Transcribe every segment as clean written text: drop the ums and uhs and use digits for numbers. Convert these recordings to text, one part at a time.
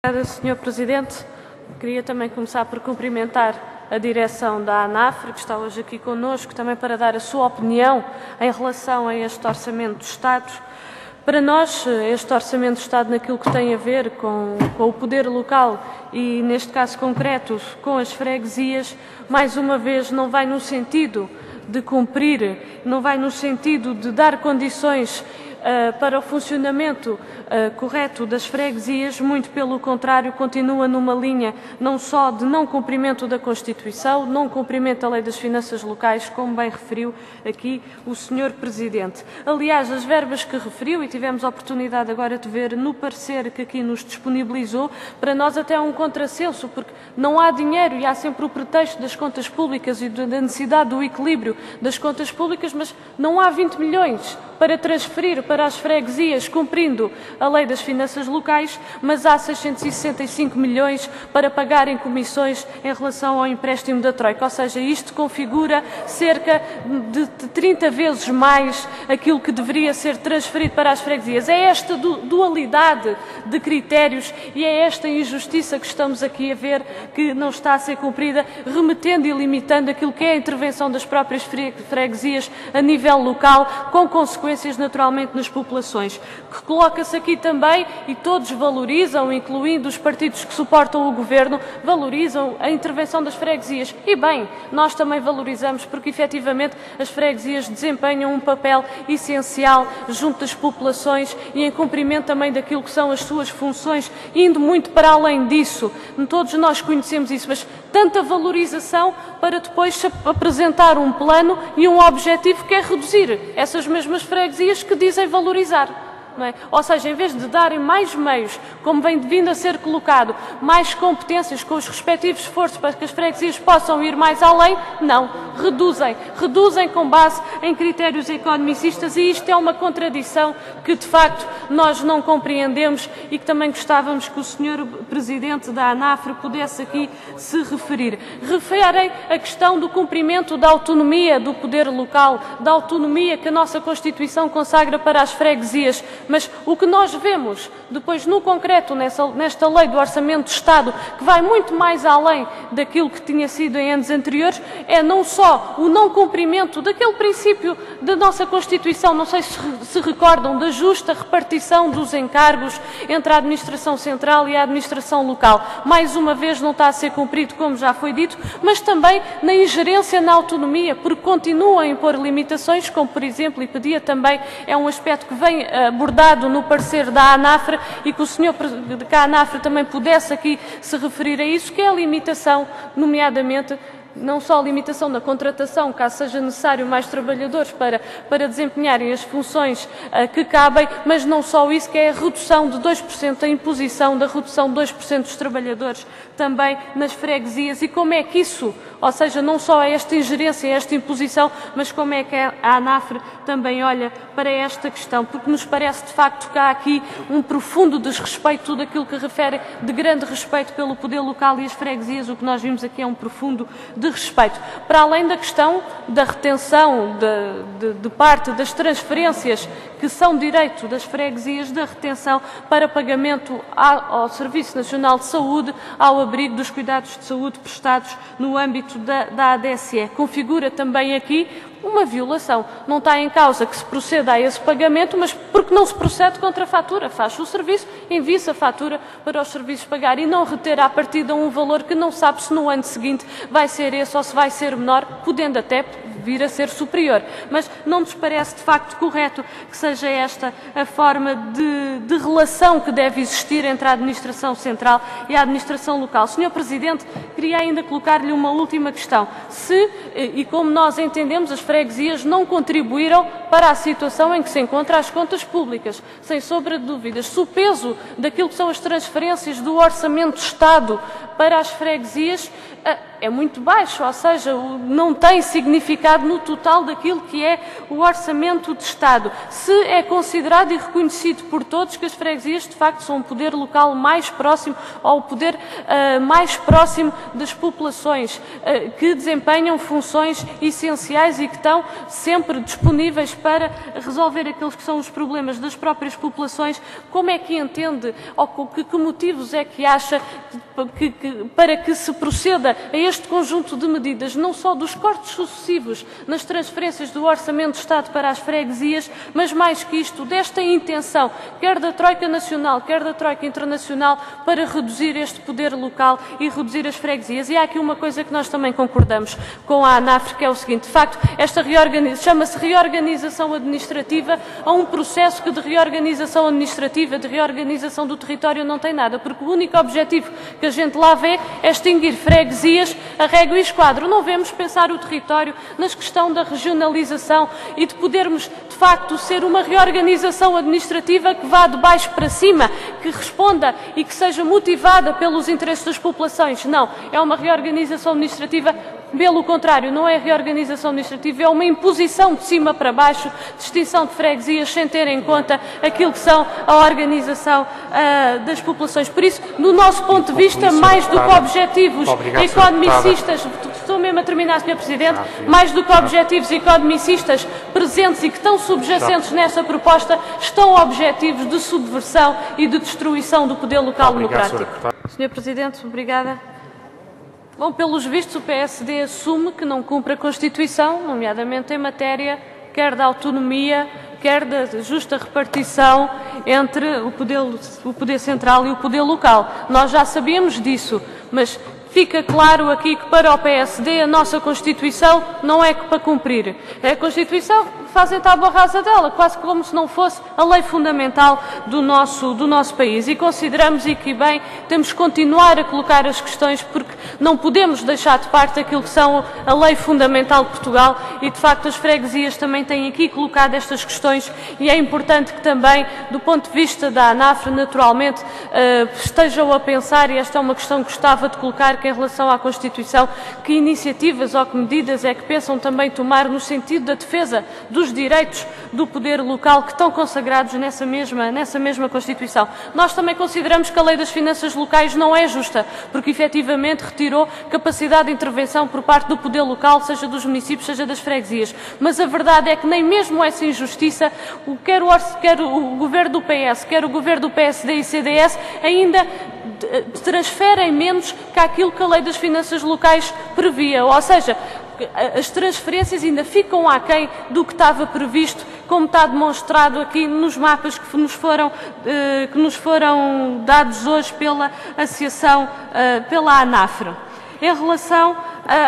Obrigada, Sr. Presidente. Queria também começar por cumprimentar a direção da ANAFRE, que está hoje aqui connosco, também para dar a sua opinião em relação a este Orçamento do Estado. Para nós, este Orçamento do Estado, naquilo que tem a ver com o poder local e, neste caso concreto, com as freguesias, mais uma vez não vai no sentido de cumprir, não vai no sentido de dar condições para o funcionamento correto das freguesias, muito pelo contrário, continua numa linha não só de não cumprimento da Constituição, não cumprimento da Lei das Finanças Locais, como bem referiu aqui o Sr. Presidente. Aliás, as verbas que referiu, e tivemos a oportunidade agora de ver no parecer que aqui nos disponibilizou, para nós até é um contrassenso, porque não há dinheiro e há sempre o pretexto das contas públicas e da necessidade do equilíbrio das contas públicas, mas não há 20 milhões para transferir para as freguesias, cumprindo a Lei das Finanças Locais, mas há 665 milhões para pagar em comissões em relação ao empréstimo da Troika. Ou seja, isto configura cerca de 30 vezes mais aquilo que deveria ser transferido para as freguesias. É esta dualidade de critérios e é esta injustiça que estamos aqui a ver que não está a ser cumprida, remetendo e limitando aquilo que é a intervenção das próprias freguesias a nível local, com consequências naturalmente nas populações, que coloca-se aqui também, e todos valorizam, incluindo os partidos que suportam o Governo, valorizam a intervenção das freguesias. E bem, nós também valorizamos porque efetivamente as freguesias desempenham um papel essencial junto das populações e em cumprimento também daquilo que são as suas funções, indo muito para além disso. Todos nós conhecemos isso, mas tanta valorização para depois apresentar um plano e um objetivo que é reduzir essas mesmas freguesias que dizem valorizar. Não é? Ou seja, em vez de darem mais meios, como vem vindo a ser colocado, mais competências com os respectivos esforços para que as freguesias possam ir mais além, não, reduzem com base em critérios economicistas, e isto é uma contradição que de facto nós não compreendemos e que também gostávamos que o Sr. Presidente da ANAFRE pudesse aqui se referir. Referem a questão do cumprimento da autonomia do poder local, da autonomia que a nossa Constituição consagra para as freguesias. Mas o que nós vemos depois no concreto nesta lei do Orçamento do Estado, que vai muito mais além daquilo que tinha sido em anos anteriores, é não só o não cumprimento daquele princípio da nossa Constituição, não sei se recordam, da justa repartição dos encargos entre a Administração Central e a Administração Local. Mais uma vez não está a ser cumprido, como já foi dito, mas também na ingerência na autonomia, porque continuam a impor limitações, como por exemplo, e pedia também, é um aspecto que vem abordado no parecer da ANAFRE e que o senhor que a ANAFRE também pudesse aqui se referir a isso, que é a limitação, nomeadamente, não só a limitação da contratação, caso seja necessário mais trabalhadores para desempenharem as funções que cabem, mas não só isso, que é a redução de 2%, a imposição da redução de 2% dos trabalhadores também nas freguesias. E como é que isso, ou seja, não só esta ingerência, esta imposição, mas como é que a ANAFRE também olha para esta questão, porque nos parece de facto que há aqui um profundo desrespeito, tudo aquilo que refere de grande respeito pelo poder local e as freguesias, o que nós vimos aqui é um profundo de respeito. Para além da questão da retenção de parte das transferências que são direito das freguesias, da retenção para pagamento ao Serviço Nacional de Saúde, ao abrigo dos cuidados de saúde prestados no âmbito da ADSE. Configura também aqui uma violação. Não está em causa que se proceda a esse pagamento, mas porque não se procede contra a fatura. Faz o serviço, envia-se a fatura para os serviços pagar e não reter à partida um valor que não sabe se no ano seguinte vai ser esse ou se vai ser menor, podendo até vir a ser superior. Mas não nos parece de facto correto que seja esta a forma de relação que deve existir entre a Administração Central e a Administração Local. Sr. Presidente, queria ainda colocar-lhe uma última questão. Se, e como nós entendemos, as freguesias não contribuíram para a situação em que se encontram as contas públicas, sem sombra de dúvidas, se o peso daquilo que são as transferências do Orçamento do Estado para as freguesias é muito baixo, ou seja, não tem significado no total daquilo que é o orçamento de Estado. Se é considerado e reconhecido por todos que as freguesias, de facto, são um poder local mais próximo, ou o poder mais próximo das populações, que desempenham funções essenciais e que estão sempre disponíveis para resolver aqueles que são os problemas das próprias populações, como é que entende, ou que motivos é que acha para que se proceda a este conjunto de medidas, não só dos cortes sucessivos nas transferências do Orçamento de Estado para as freguesias, mas mais que isto, desta intenção, quer da Troika Nacional, quer da Troika Internacional, para reduzir este poder local e reduzir as freguesias. E há aqui uma coisa que nós também concordamos com a ANAFRE, que é o seguinte: de facto, esta chama-se reorganização administrativa, a um processo que de reorganização administrativa, de reorganização do território não tem nada, porque o único objetivo que a gente lá vê é extinguir freguesias a régua e esquadro. Não vemos pensar o território na questão da regionalização e de podermos, de facto, ser uma reorganização administrativa que vá de baixo para cima, que responda e que seja motivada pelos interesses das populações. Não, é uma reorganização administrativa. Pelo contrário, não é reorganização administrativa, é uma imposição de cima para baixo, de extinção de freguesias, sem ter em conta aquilo que são a organização das populações. Por isso, no nosso ponto de vista, mais do que objetivos economicistas, estou mesmo a terminar, Sr. Presidente, mais do que objetivos economicistas presentes e que estão subjacentes nesta proposta, estão objetivos de subversão e de destruição do poder local democrático. Sr. Presidente, obrigada. Bom, pelos vistos, o PSD assume que não cumpre a Constituição, nomeadamente em matéria quer da autonomia, quer da justa repartição entre o poder central e o poder local. Nós já sabíamos disso, mas fica claro aqui que para o PSD a nossa Constituição não é para cumprir. A Constituição fazem tábua rasa dela, quase como se não fosse a lei fundamental do nosso país. E consideramos, e que bem, temos que continuar a colocar as questões, porque não podemos deixar de parte aquilo que são a lei fundamental de Portugal e, de facto, as freguesias também têm aqui colocado estas questões e é importante que também, do ponto de vista da ANAFRE, naturalmente, estejam a pensar, e esta é uma questão que gostava de colocar, que em relação à Constituição, que iniciativas ou que medidas é que pensam também tomar no sentido da defesa dos direitos do poder local que estão consagrados nessa mesma Constituição. Nós também consideramos que a Lei das Finanças Locais não é justa, porque efetivamente retirou capacidade de intervenção por parte do poder local, seja dos municípios, seja das freguesias. Mas a verdade é que nem mesmo essa injustiça, quer o governo do PS, quer o governo do PSD e CDS, ainda transferem menos que aquilo que a Lei das Finanças Locais previa. Ou seja, as transferências ainda ficam aquém do que estava previsto, como está demonstrado aqui nos mapas que nos foram dados hoje pela Associação, pela ANAFRE. Em relação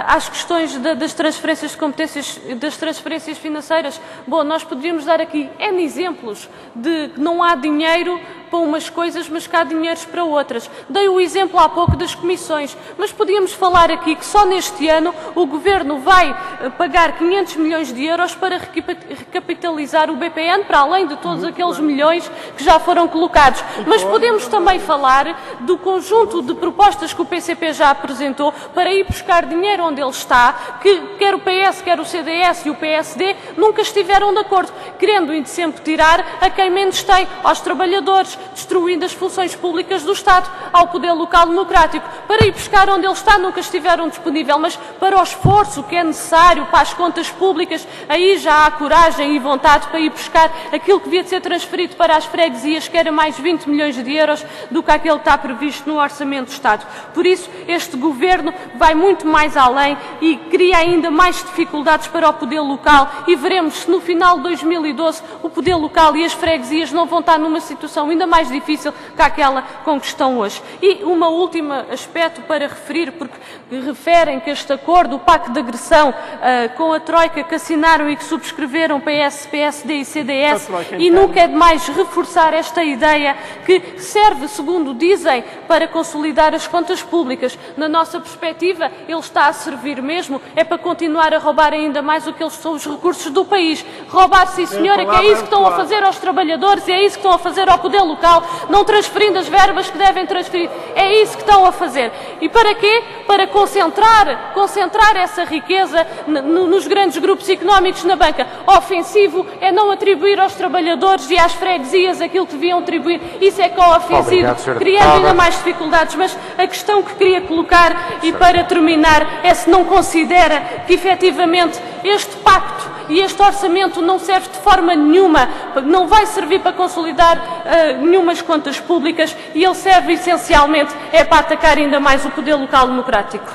às questões das transferências de competências, das transferências financeiras, bom, nós poderíamos dar aqui N exemplos de que não há dinheiro para umas coisas, mas que há dinheiros para outras. Dei o exemplo há pouco das comissões, mas podíamos falar aqui que só neste ano o Governo vai pagar 500 milhões de euros para recapitalizar o BPN, para além de todos aqueles milhões que já foram colocados. Mas podemos também falar do conjunto de propostas que o PCP já apresentou para ir buscar dinheiro onde ele está, que quer o PS, quer o CDS e o PSD nunca estiveram de acordo, querendo sempre tirar a quem menos tem, aos trabalhadores, destruindo as funções públicas do Estado, ao poder local democrático. Para ir buscar onde ele está nunca estiveram disponíveis, mas para o esforço que é necessário para as contas públicas, aí já há coragem e vontade para ir buscar aquilo que devia de ser transferido para as freguesias, que era mais 20 milhões de euros do que aquele que está previsto no Orçamento do Estado. Por isso, este Governo vai muito mais além e cria ainda mais dificuldades para o poder local e veremos se no final de 2012 o poder local e as freguesias não vão estar numa situação ainda mais difícil que aquela com que estão hoje. E um último aspecto para referir, porque referem que este acordo, o pacto de agressão com a Troika que assinaram e que subscreveram PS, PSD e CDS, e nunca é demais reforçar esta ideia que serve, segundo dizem, para consolidar as contas públicas. Na nossa perspectiva, ele está a servir mesmo, é para continuar a roubar ainda mais o que eles são os recursos do país. Roubar, sim senhora, que é isso que estão a fazer aos trabalhadores e é isso que estão a fazer ao poder local. local, não transferindo as verbas que devem transferir. É isso que estão a fazer. E para quê? Para concentrar essa riqueza nos grandes grupos económicos na banca. Ofensivo é não atribuir aos trabalhadores e às freguesias aquilo que deviam atribuir. Isso é que é ofensivo, criando ainda mais dificuldades. Mas a questão que queria colocar, e para terminar, é se não considera que efetivamente este pacto e este orçamento não serve de forma nenhuma, não vai servir para consolidar nenhumas contas públicas, e ele serve essencialmente para atacar ainda mais o poder local democrático.